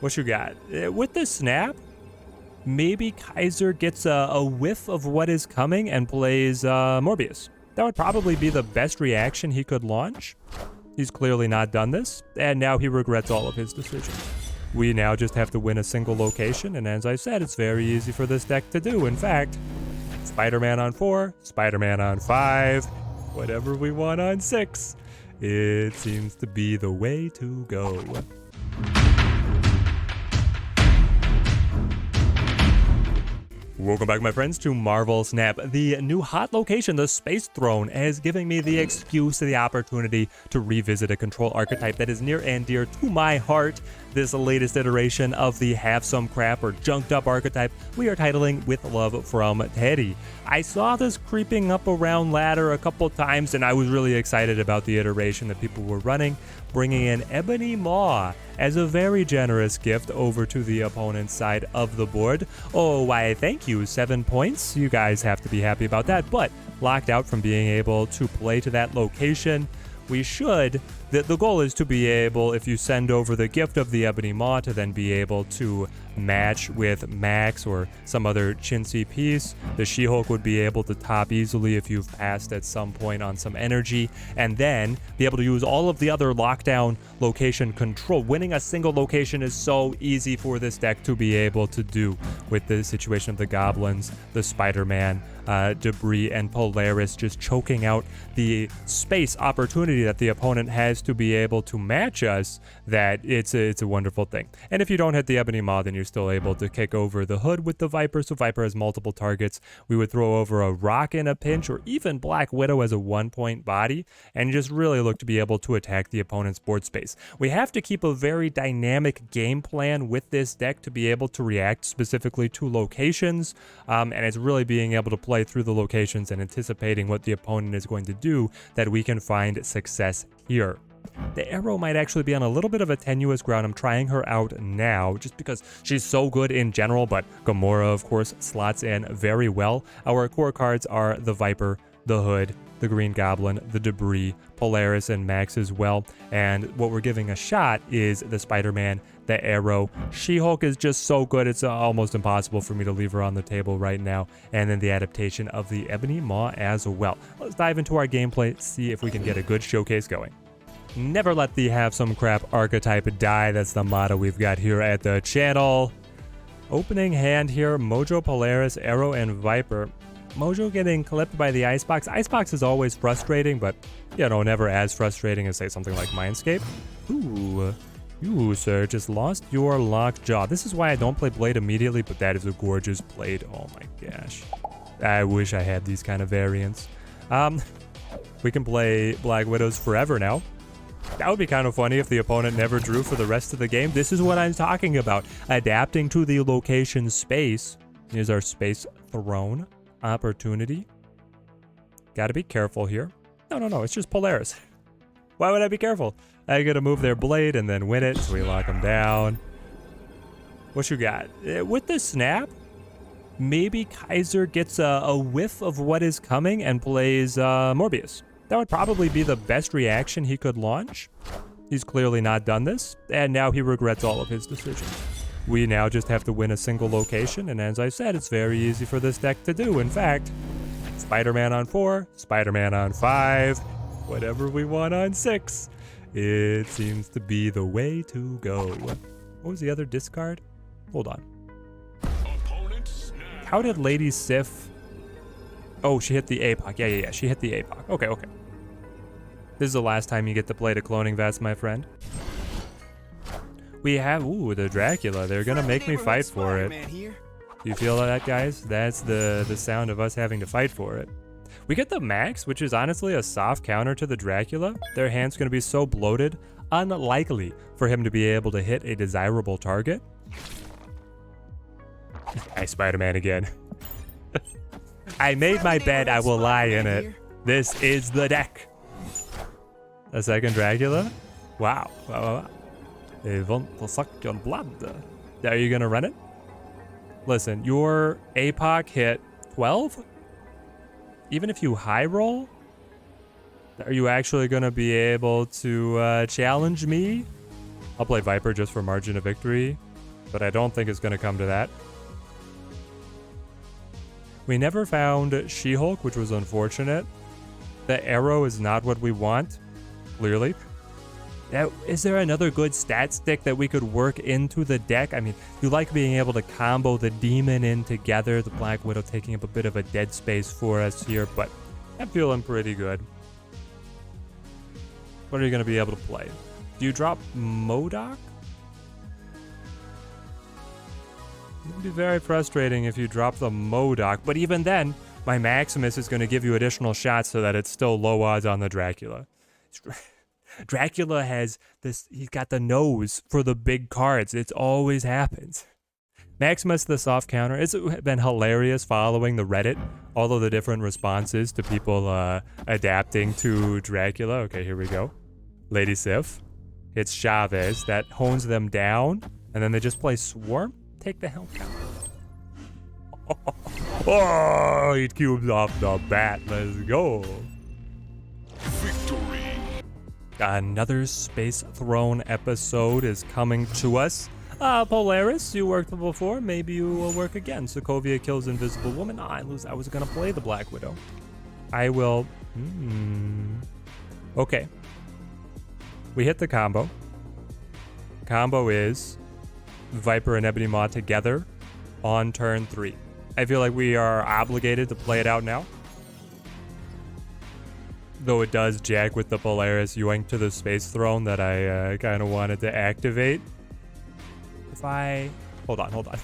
What you got? With the snap, maybe Kaiser gets a whiff of what is coming and plays Morbius. That would probably be the best reaction he could launch. He's clearly not done this, and now he regrets all of his decisions. We now just have to win a single location, and as I said, it's very easy for this deck to do. In fact, Spider-Man on 4, Spider-Man on 5, whatever we want on 6. It seems to be the way to go. Welcome back, my friends, to Marvel Snap. The new hot location, the Space Throne, is giving me the excuse, the opportunity to revisit a control archetype that is near and dear to my heart. This latest iteration of the have some crap or junked up archetype we are titling With Love from Teddy. I saw this creeping up around ladder a couple times, and I was really excited about the iteration that people were running, bringing in Ebony Maw as a very generous gift over to the opponent's side of the board. Oh, why, thank you. 7 points. You guys have to be happy about that, but locked out from being able to play to that location. We should, the goal is to be able, if you send over the gift of the Ebony Maw, to then be able to match with Max or some other chintzy piece. The She Hulk would be able to top easily if you've passed at some point on some energy, and then be able to use all of the other lockdown location control. Winning a single location is so easy for this deck to be able to do with the situation of the goblins, the Spider-Man, Debrii, and Polaris just choking out the space opportunity that the opponent has to be able to match us. That it's a wonderful thing. And if you don't hit the Ebony Maw, then you're still able to kick over the hood with the Viper, so Viper has multiple targets. We would throw over a Rock in a pinch, or even Black Widow as a 1-point body, and just really look to be able to attack the opponent's board space. We have to keep a very dynamic game plan with this deck to be able to react specifically to locations, and it's really being able to play through the locations and anticipating what the opponent is going to do that we can find success here. The Aero might actually be on a little bit of a tenuous ground. I'm trying her out now just because she's so good in general, but Gamora, of course, slots in very well. Our core cards are the Viper, the Hood, the Green Goblin, the Debrii, Polaris, and Max as well. And what we're giving a shot is the Spider-Man, the Aero. She Hulk is just so good, it's almost impossible for me to leave her on the table right now. And then the adaptation of the Ebony Maw as well. Let's dive into our gameplay, see if we can get a good showcase going. Never let the have some crap archetype die. That's the motto we've got here at the channel. Opening hand here, Mojo, Polaris, Aero, and Viper. Mojo getting clipped by the Icebox. Icebox is always frustrating, but, you know, never as frustrating as, say, something like Mindscape. Ooh, you, sir, just lost your lockjaw. This is why I don't play Blade immediately, but that is a gorgeous Blade. Oh my gosh. I wish I had these kind of variants. We can play Black Widows forever now. That would be kind of funny if the opponent never drew for the rest of the game. This is what I'm talking about. Adapting to the location space. Here's our Space Throne opportunity. Gotta be careful here. No, it's just Polaris. Why would I be careful? I gotta move their Blade and then win it, so we lock them down. What you got? With the snap, maybe Kaiser gets a whiff of what is coming and plays Morbius. That would probably be the best reaction he could launch. He's clearly not done this, and now he regrets all of his decisions. We now just have to win a single location, and as I said, it's very easy for this deck to do. In fact, Spider-Man on 4, Spider-Man on 5, whatever we want on 6. It seems to be the way to go. What was the other discard? Hold on. How did Lady Sif... Oh, she hit the APOC. Yeah. She hit the APOC. Okay. This is the last time you get to play the cloning vest, my friend. We have, the Dracula. They're gonna make me fight for it. Do you feel that, guys? That's the sound of us having to fight for it. We get the Max, which is honestly a soft counter to the Dracula. Their hand's gonna be so bloated, unlikely for him to be able to hit a desirable target. Hi, Spider-Man again. I made my bed, I will lie in it. This is the deck. A second Dracula? Wow. They want to suck your blood. Are you gonna run it? Listen, your APOC hit 12? Even if you high roll? Are you actually gonna be able to challenge me? I'll play Viper just for margin of victory. but I don't think it's going to come to that. We never found She Hulk, which was unfortunate. The arrow is not what we want, clearly. Now, is there another good stat stick that we could work into the deck? I mean, you like being able to combo the demon in together, the Black Widow taking up a bit of a dead space for us here, but I'm feeling pretty good. What are you going to be able to play? Do you drop Maw Deck? It would be very frustrating if you drop the Maw Deck, but even then, my Maximus is going to give you additional shots so that it's still low odds on the Dracula. Dracula has this, he's got the nose for the big cards. It always happens. Maximus, the soft counter. It's been hilarious following the Reddit, all of the different responses to people adapting to Dracula. Okay, here we go. Lady Sif hits Chavez. That hones them down, and then they just play Swarm. Take the helm counter. Oh, he cubes off the bat. Let's go. Victory. Another Space Throne episode is coming to us. Polaris, you worked before. Maybe you will work again. Sokovia kills Invisible Woman. I was going to play the Black Widow. I will. Okay. We hit the combo. Combo is Viper and Ebony Maw together on turn 3. I feel like we are obligated to play it out now. Though it does jack with the Polaris yoink to the Space Throne that I kind of wanted to activate. If I... Hold on.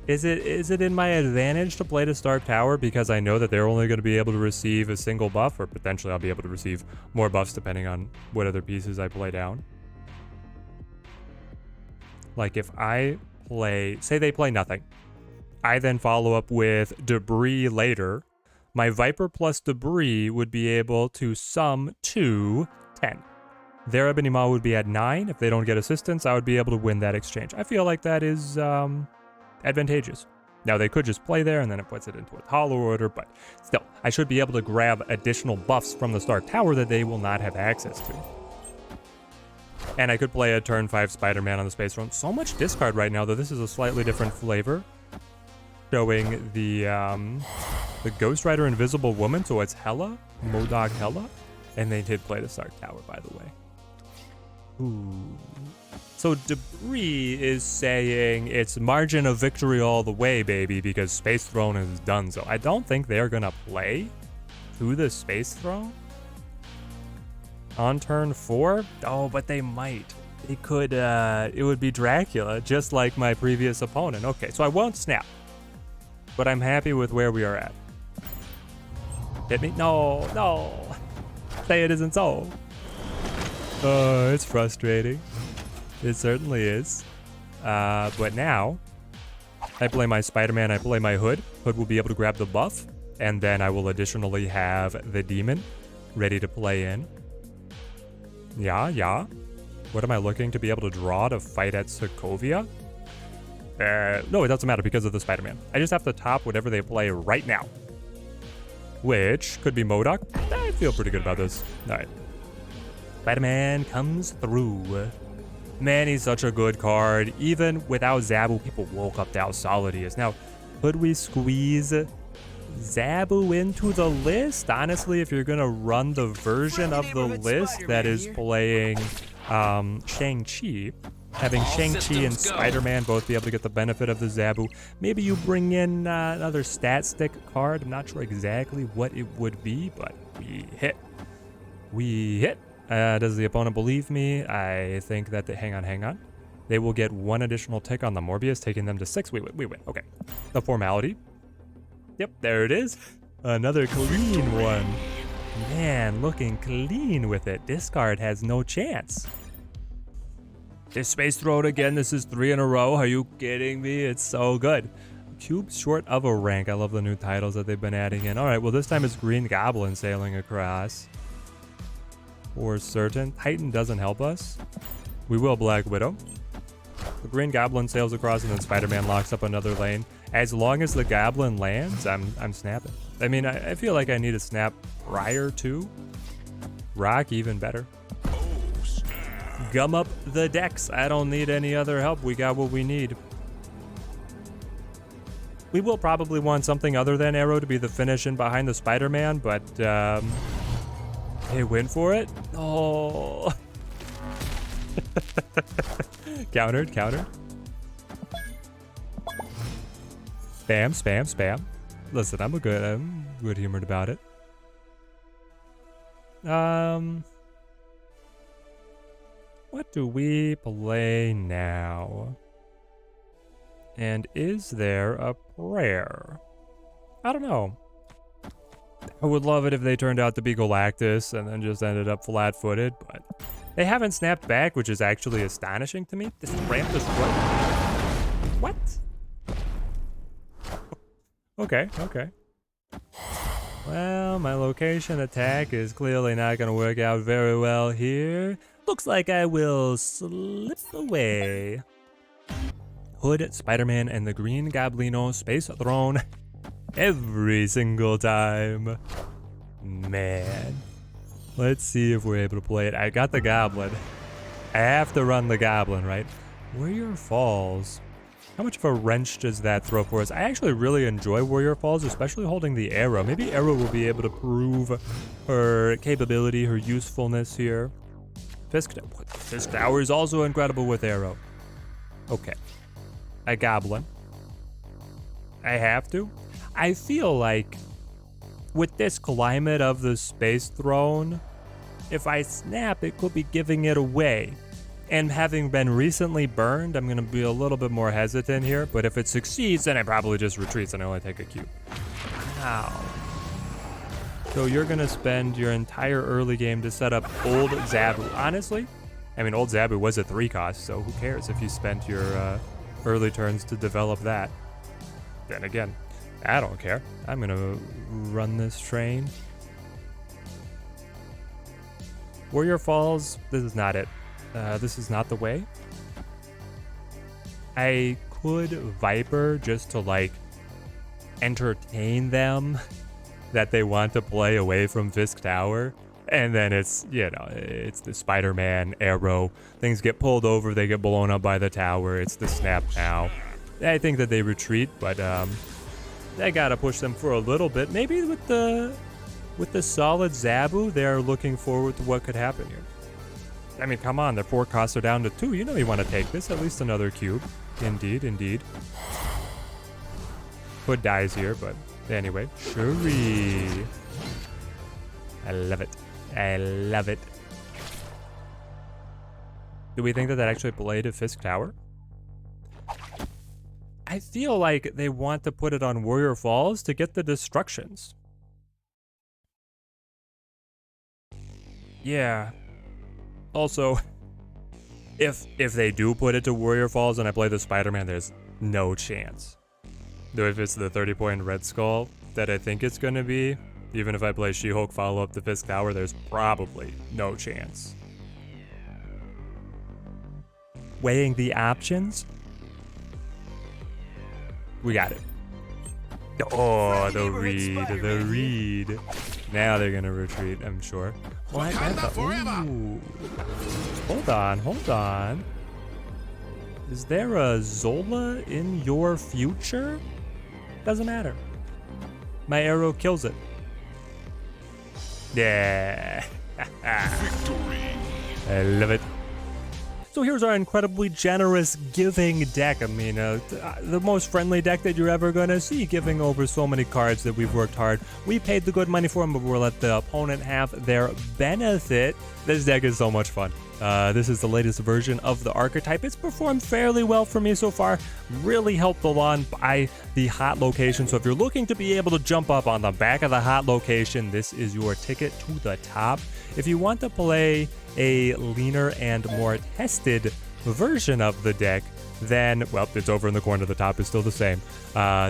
Is it in my advantage to play to Stark Tower because I know that they're only going to be able to receive a single buff, or potentially I'll be able to receive more buffs depending on what other pieces I play down? Like if I play... Say they play nothing. I then follow up with Debris later. My Viper plus Debris would be able to sum to 10. Their Ebony Maw would be at 9. If they don't get assistance, I would be able to win that exchange. I feel like that is advantageous. Now, they could just play there, and then it puts it into a taller order, but still, I should be able to grab additional buffs from the Stark Tower that they will not have access to. And I could play a turn 5 Spider-Man on the Space Throne. So much discard right now, though this is a slightly different flavor. Showing the Ghost Rider Invisible Woman, so it's Hela, Maw Deck Hela, and they did play the Stark Tower, by the way. Ooh. So Debris is saying it's margin of victory all the way, baby, because Space Throne is done. So I don't think they're gonna play through the Space Throne on turn 4. Oh, but they might. They could. It would be Dracula, just like my previous opponent. Okay, so I won't snap. But I'm happy with where we are at. Hit me? No. Say it isn't so. It's frustrating. It certainly is. But now, I play my Spider-Man, I play my Hood. Hood will be able to grab the buff. And then I will additionally have the Demon ready to play in. Yeah. What am I looking to be able to draw to fight at Sokovia? No, it doesn't matter because of the Spider-Man. I just have to top whatever they play right now. Which could be Maw Deck. I feel pretty good about this. Alright. Spider-Man comes through. Man, he's such a good card. Even without Zabu, people woke up to how solid he is. Now, could we squeeze Zabu into the list? Honestly, if you're going to run the version of the list that is playing Shang-Chi, having Shang-Chi and Spider-Man both be able to get the benefit of the Zabu. Maybe you bring in another stat stick card. I'm not sure exactly what it would be, but we hit. Does the opponent believe me? I think that hang on. They will get 1 additional tick on the Morbius, taking them to 6. We win. Okay. The formality. Yep, there it is. Another clean one. Man, looking clean with it. Discard has no chance. This Space Throne again. This is 3 in a row. Are you kidding me? It's so good. Cube short of a rank. I love the new titles that they've been adding in. All right, well, this time it's Green Goblin sailing across. For certain. Titan doesn't help us. We will Black Widow. The Green Goblin sails across, and then Spider-Man locks up another lane. As long as the Goblin lands, I'm snapping. I mean, I feel like I need a snap prior to Rock, even better. gum up the decks. I don't need any other help. We got what we need. We will probably want something other than Aero to be the finish in behind the Spider-Man, but hey, win for it? Oh. Countered. Spam. Listen, I'm good humored about it. What do we play now? And is there a prayer? I don't know. I would love it if they turned out to be Galactus and then just ended up flat-footed, but they haven't snapped back, which is actually astonishing to me. This ramp is what? Okay. Well, my location attack is clearly not going to work out very well here. Looks like I will slip away. Hood, Spider-Man, and the Green Goblino Space Throne every single time. Man. Let's see if we're able to play it. I got the Goblin. I have to run the Goblin, right? Warrior Falls. How much of a wrench does that throw for us? I actually really enjoy Warrior Falls, especially holding the Aero. Maybe Aero will be able to prove her capability, her usefulness here. Fisk Tower is also incredible with Aero. Okay. A Goblin. I have to. I feel like with this climate of the Space Throne, if I snap, it could be giving it away. And having been recently burned, I'm going to be a little bit more hesitant here. But if it succeeds, then it probably just retreats and I only take a cube. Wow. So you're going to spend your entire early game to set up old Zabu. Honestly, I mean, old Zabu was a 3 cost, so who cares if you spent your early turns to develop that. Then again, I don't care. I'm going to run this train. Warrior Falls, this is not it. This is not the way. I could Viper just to like entertain them that they want to play away from Fisk Tower. And then it's, you know, it's the Spider-Man, Aero. Things get pulled over, they get blown up by the tower. It's the snap now. I think that they retreat, but I gotta push them for a little bit. Maybe with the solid Zabu, they're looking forward to what could happen here. I mean, come on, their 4 costs are down to 2. You know you want to take this, at least another cube. Indeed. Hood dies here, but anyway. Shuri. I love it. Do we think that actually played at Fisk Tower? I feel like they want to put it on Warrior Falls to get the destructions. Yeah. Also, if they do put it to Warrior Falls and I play the Spider-Man, there's no chance. Though if it's the 30-point Red Skull that I think it's gonna be, even if I play She Hulk follow up the Fisk Tower, there's probably no chance. Weighing the options. We got it. Oh, the read. Now they're gonna retreat, I'm sure. What? Ooh. Hold on. Is there a Zola in your future? Doesn't matter. My Aero kills it. Yeah. Victory. I love it. So here's our incredibly generous giving deck. I mean, the most friendly deck that you're ever going to see, giving over so many cards that we've worked hard. We paid the good money for them, but we'll let the opponent have their benefit. This deck is so much fun. This is the latest version of the archetype. It's performed fairly well for me so far. Really helped along by the hot location. So if you're looking to be able to jump up on the back of the hot location, this is your ticket to the top. If you want to play a leaner and more tested version of the deck, then, well, it's over in the corner. The top is still the same.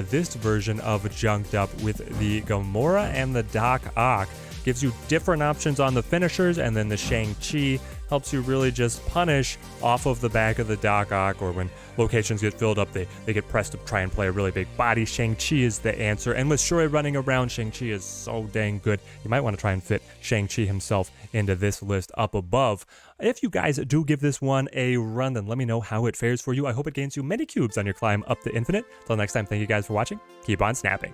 This version of Junked Up with the Gamora and the Doc Ock gives you different options on the finishers, and then the Shang-Chi helps you really just punish off of the back of the Doc Ock, or when locations get filled up, they get pressed to try and play a really big body. Shang-Chi is the answer, and with Shuri running around, Shang-Chi is so dang good. You might want to try and fit Shang-Chi himself into this list up above. If you guys do give this one a run, then let me know how it fares for you. I hope it gains you many cubes on your climb up to infinite. Till next time, thank you guys for watching. Keep on snapping.